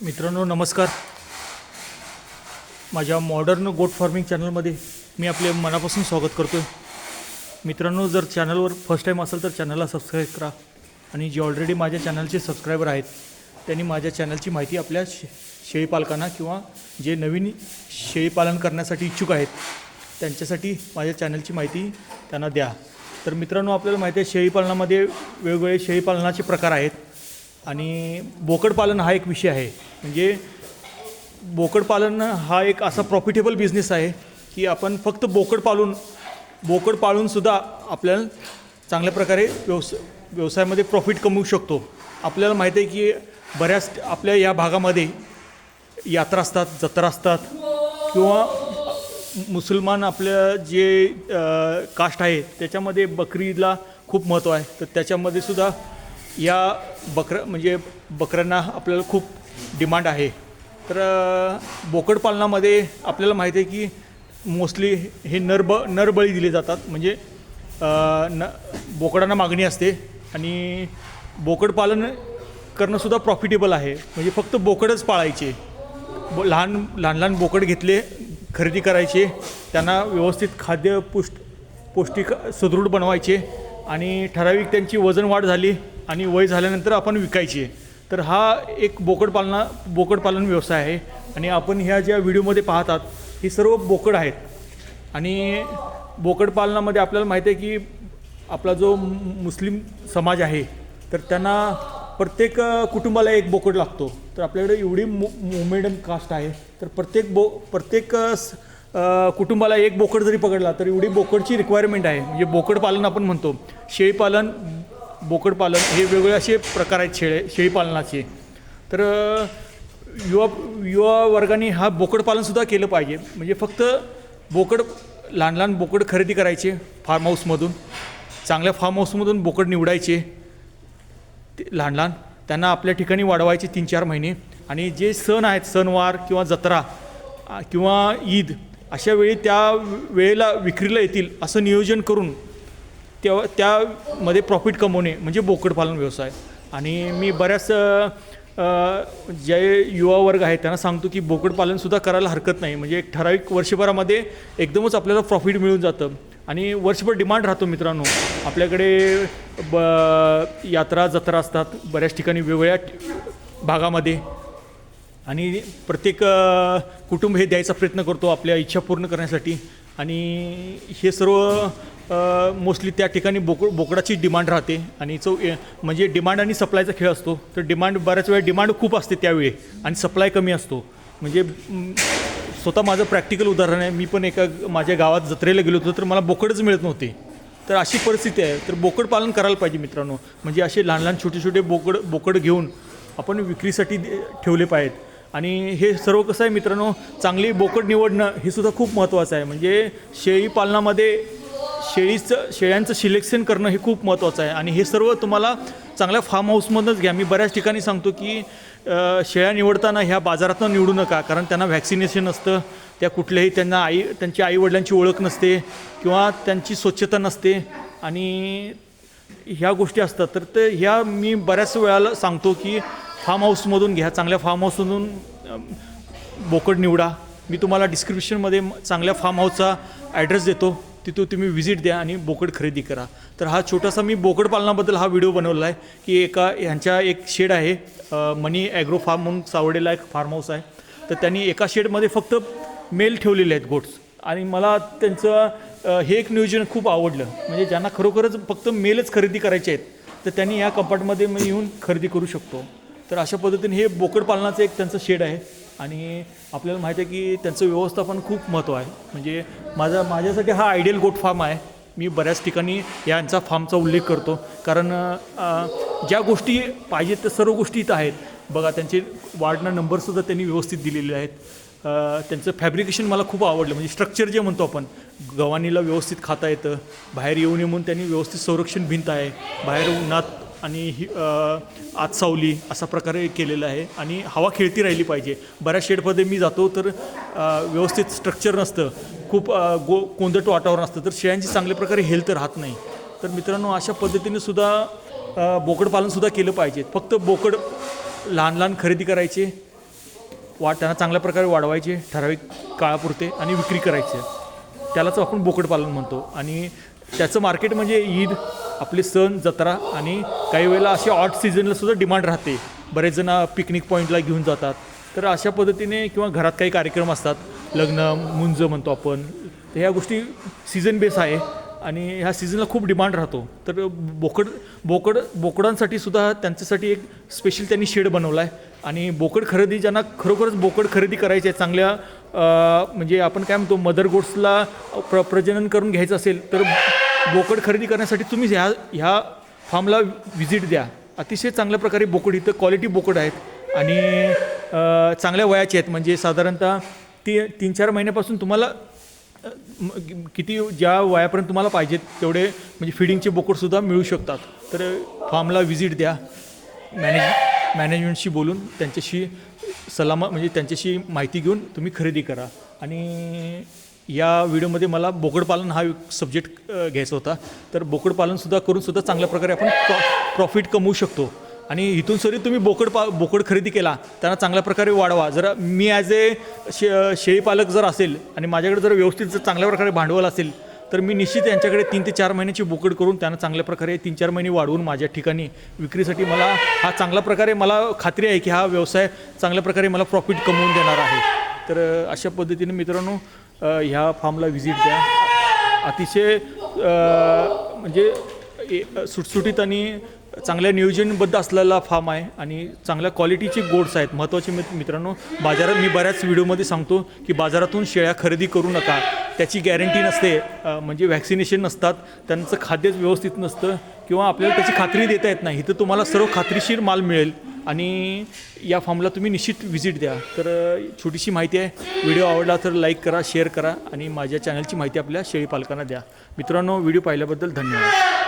मित्रांनो नमस्कार. माझ्या मॉडर्न गोट फार्मिंग चॅनलमध्ये मी आपले मनापासून स्वागत करतो आहे. मित्रांनो, जर चॅनलवर फर्स्ट टाईम असेल तर चॅनलला सबस्क्राईब करा आणि जे ऑलरेडी माझ्या चॅनलचे सबस्क्रायबर आहेत त्यांनी माझ्या चॅनलची माहिती आपल्या शेळीपालकांना किंवा जे नवीन शेळीपालन करण्यासाठी इच्छुक आहेत त्यांच्यासाठी माझ्या चॅनलची माहिती त्यांना द्या. तर मित्रांनो, आपल्याला माहिती आहे शेळीपालनामध्ये वेगवेगळे शेळीपालनाचे प्रकार आहेत आणि बोकडपालन हा एक विषय आहे. म्हणजे बोकडपालन हा एक असा प्रॉफिटेबल बिझनेस आहे की आपण फक्त बोकड पाळूनसुद्धा आपल्याला चांगल्या प्रकारे व्यवसायामध्ये प्रॉफिट कमवू शकतो. आपल्याला माहिती आहे की बऱ्याच आपल्या या भागामध्ये यात्रा असतात, जत्रा असतात किंवा मुसलमान आपल्या जे कास्ट आहे त्याच्यामध्ये बकरीला खूप महत्त्व आहे. तर त्याच्यामध्ये सुद्धा या बकऱ्यांना आपल्याला खूप डिमांड आहे. तर बोकडपालनामध्ये आपल्याला माहिती आहे की मोस्टली हे नरबळी दिले जातात. म्हणजे बोकडांना मागणी असते आणि बोकडपालन करणंसुद्धा प्रॉफिटेबल आहे. म्हणजे फक्त बोकडच पाळायचे, लहान लहान बोकड घेतले, खरेदी करायचे, त्यांना व्यवस्थित खाद्य पौष्टिक सुदृढ बनवायचे आणि ठराविक त्यांची वजन वाढ झाली आणि वय झाल्यानंतर आपण विकायचे. तर हा एक बोकडपालन व्यवसाय आहे. आणि आपण ह्या ज्या व्हिडिओमध्ये पाहतात ही सर्व बोकड आहेत. आणि बोकडपालनामध्ये आपल्याला माहिती आहे की आपला जो मुस्लिम समाज आहे तर त्यांना प्रत्येक कुटुंबाला एक बोकड लागतो. तर आपल्याकडे एवढी मोमेडन कास्ट आहे तर प्रत्येक कुटुंबाला एक बोकड जरी पकडला तर एवढी बोकडची रिक्वायरमेंट आहे. म्हणजे बोकडपालन आपण म्हणतो. शेळीपालन, बोकडपालन हे वेगवेगळे असे प्रकार आहेत शेळीपालनाचे. तर युवा वर्गाने हा बोकडपालनसुद्धा केलं पाहिजे. म्हणजे फक्त लहान लहान बोकड खरेदी करायचे फार्म हाऊसमधून, चांगल्या फार्म हाऊसमधून बोकड निवडायचे लहान लहान, त्यांना आपल्या ठिकाणी वाढवायचे 3-4 महिने. आणि जे सण आहेत, सणवार किंवा जत्रा किंवा ईद, अशा वेळी त्या वेळेला विक्रीला येतील असं नियोजन करून त्यामध्ये प्रॉफिट कमवणे म्हणजे बोकडपालन व्यवसाय. आणि मी बऱ्याच जे युवा वर्ग आहेत त्यांना सांगतो की बोकडपालनसुद्धा करायला हरकत नाही. म्हणजे एक ठराविक वर्षभरामध्ये एकदमच आपल्याला प्रॉफिट मिळून जातं आणि वर्षभर डिमांड राहतो. मित्रांनो, आपल्याकडे यात्रा जत्रा असतात बऱ्याच ठिकाणी वेगवेगळ्या भागामध्ये आणि प्रत्येक कुटुंब हे द्यायचा प्रयत्न करतो आपल्या इच्छा पूर्ण करण्यासाठी. आणि हे सर्व मोस्टली त्या ठिकाणी बोकडाची डिमांड राहते. आणि म्हणजे डिमांड आणि सप्लायचा खेळ असतो. तर बऱ्याच वेळा डिमांड खूप असते त्यावेळी आणि सप्लाय कमी असतो. म्हणजे स्वतः माझं प्रॅक्टिकल उदाहरण आहे. मी पण माझ्या गावात जत्रेला गेलो होतो तर मला बोकडच मिळत नव्हते. तर अशी परिस्थिती आहे. तर बोकड पालन करायला पाहिजे मित्रांनो. म्हणजे असे लहान लहान छोटे छोटे बोकड घेऊन आपण विक्रीसाठी ठेवले पाहिजेत. आणि हे सर्व कसं आहे मित्रांनो, चांगली बोकड निवडणं हे सुद्धा खूप महत्त्वाचं आहे. म्हणजे शेळीपालनामध्ये शेळ्यांचं सिलेक्शन करणं हे खूप महत्त्वाचं आहे. आणि हे सर्व तुम्हाला चांगल्या फार्म हाऊसमधूनच घ्या. मी बऱ्याच ठिकाणी सांगतो की शेळ्या निवडताना ह्या बाजारातून निवडू नका, कारण त्यांना व्हॅक्सिनेशन असतं, त्या कुठल्याही त्यांच्या आईवडिलांची ओळख नसते किंवा त्यांची स्वच्छता नसते आणि ह्या गोष्टी असतात. तर ह्या मी बऱ्याच वेळाला सांगतो की फार्म हाऊसमधून घ्या, चांगल्या फार्म हाऊसमधून बोकड निवडा. मी तुम्हाला डिस्क्रिप्शनमध्ये चांगल्या फार्म हाऊसचा ॲड्रेस देतो, तिथं तुम्ही व्हिजिट द्या आणि बोकड खरेदी करा. तर हा छोटासा मी बोकड पालनाबद्दल हा व्हिडिओ बनवला आहे की ह्यांच्या एक शेड आहे, मनी ॲग्रो फार्म म्हणून सावडेला एक फार्म हाऊस आहे. तर त्यांनी एका शेडमध्ये फक्त मेल ठेवलेले आहेत गोट्स. आणि मला त्यांचं हे एक नियोजन खूप आवडलं. म्हणजे ज्यांना खरोखरच फक्त मेलच खरेदी करायचे आहेत तर त्यांनी या कंपार्टमध्ये मी येऊन खरेदी करू शकतो. तर अशा पद्धतीने हे बोकड पालनाचं एक त्यांचं शेड आहे. आणि आपल्याला माहिती आहे की त्यांचं व्यवस्थापन खूप महत्त्व आहे. म्हणजे माझ्यासाठी हा आयडियल गोट फार्म आहे. मी बऱ्याच ठिकाणी यांचा फार्मचा उल्लेख करतो, कारण ज्या गोष्टी पाहिजेत त्या सर्व गोष्टी इथं आहेत. बघा, त्यांचे वार्डनं नंबरसुद्धा त्यांनी व्यवस्थित दिलेले आहेत. त्यांचं फॅब्रिकेशन मला खूप आवडलं. म्हणजे स्ट्रक्चर जे म्हणतो आपण, गव्हाणीला व्यवस्थित खाता येतं, बाहेर येऊ नये म्हणून त्यांनी व्यवस्थित संरक्षण भिंत आहे, बाहेर उन्हात आणि आत सावली अशा प्रकारे केलेलं आहे. आणि हवा खेळती राहिली पाहिजे. बऱ्याच शेडमध्ये मी जातो तर व्यवस्थित स्ट्रक्चर नसतं, खूप कोंदट वातावरण असतं, तर शेळ्यांची चांगल्या प्रकारे हेल्थ राहत नाही. तर मित्रांनो, अशा पद्धतीने सुद्धा बोकडपालनसुद्धा केलं पाहिजे. फक्त बोकड लहान लहान खरेदी करायचे, त्यांना चांगल्या प्रकारे वाढवायचे ठराविक काळापुरते आणि विक्री करायचे, त्यालाच आपण बोकडपालन म्हणतो. आणि त्याचं मार्केट म्हणजे ईद, आपले सण, जत्रा आणि काही वेळेला असे ऑड सीझनलासुद्धा डिमांड राहते. बरेच जण पिकनिक पॉईंटला घेऊन जातात. तर अशा पद्धतीने किंवा घरात काही कार्यक्रम असतात, लग्न, मुंज म्हणतो आपण, तर ह्या गोष्टी सीझन बेस आहे आणि ह्या सीझनला खूप डिमांड राहतो. तर बोकडांसाठी सुद्धा त्यांच्यासाठी एक स्पेशल त्यांनी शेड बनवला आहे. आणि बोकड खरेदी, ज्यांना खरोखरच बोकड खरेदी करायचे आहे, चांगल्या म्हणजे आपण काय म्हणतो मदर गोड्सला प्रजनन करून घ्यायचं असेल तर बोकड खरेदी करण्यासाठी तुम्ही ह्या फार्मला व्हिजिट द्या. अतिशय चांगल्या प्रकारे बोकड, इथं क्वालिटी बोकड आहेत आणि चांगल्या वयाचे आहेत. म्हणजे साधारणतः 3-4 महिन्यापासून तुम्हाला किती ज्या वयापर्यंत तुम्हाला पाहिजेत तेवढे म्हणजे फिडिंगचे बोकडसुद्धा मिळू शकतात. तर फार्मला व्हिजिट द्या, मॅनेजमेंटशी बोलून त्यांच्याशी म्हणजे त्यांच्याशी माहिती घेऊन तुम्ही खरेदी करा. आणि या व्हिडिओमध्ये मला बोकडपालन हा सब्जेक्ट घ्यायचा होता. तर बोकडपालनसुद्धा करूनसुद्धा चांगल्या प्रकारे आपण प्रॉफिट कमवू शकतो. आणि इथून सरी तुम्ही बोकड खरेदी केला, त्यांना चांगल्या प्रकारे वाढवा. जर मी ॲज ए शेळीपालक जर असेल आणि माझ्याकडे जर व्यवस्थित जर चांगल्या प्रकारे भांडवल असेल तर मी निश्चित यांच्याकडे 3 ते 4 महिन्याची बोकड करून त्यांना चांगल्या प्रकारे 3-4 महिने वाढवून माझ्या ठिकाणी विक्रीसाठी मला हा चांगल्या प्रकारे मला खात्री आहे की हा व्यवसाय चांगल्या प्रकारे मला प्रॉफिट कमवून देणार आहे. तर अशा पद्धतीने मित्रांनो ह्या फार्मला व्हिजिट द्या. अतिशय म्हणजे सुटसुटीत आणि चांगल्या नियोजनबद्ध असलेला फार्म आहे आणि चांगल्या क्वालिटीचे गोड्स आहेत. महत्त्वाचे मित्रांनो, बाजारात मी बऱ्याच व्हिडिओमध्ये सांगतो की बाजारातून शेळ्या खरेदी करू नका, त्याची गॅरंटी नसते. म्हणजे व्हॅक्सिनेशन नसतात, त्यांचं खाद्यच व्यवस्थित नसतं किंवा आपल्याला त्याची खात्री देता येत नाही. इथं तुम्हाला सर्व खात्रीशीर माल मिळेल आणि या फार्मला तुम्ही निश्चित व्हिजिट द्या. तर छोटीशी माहिती आहे. व्हिडिओ आवडला तर लाईक करा, शेअर करा आणि माझ्या चॅनलची माहिती आपल्या शेळी पालकांना द्या. मित्रांनो, व्हिडिओ पाहिल्याबद्दल धन्यवाद.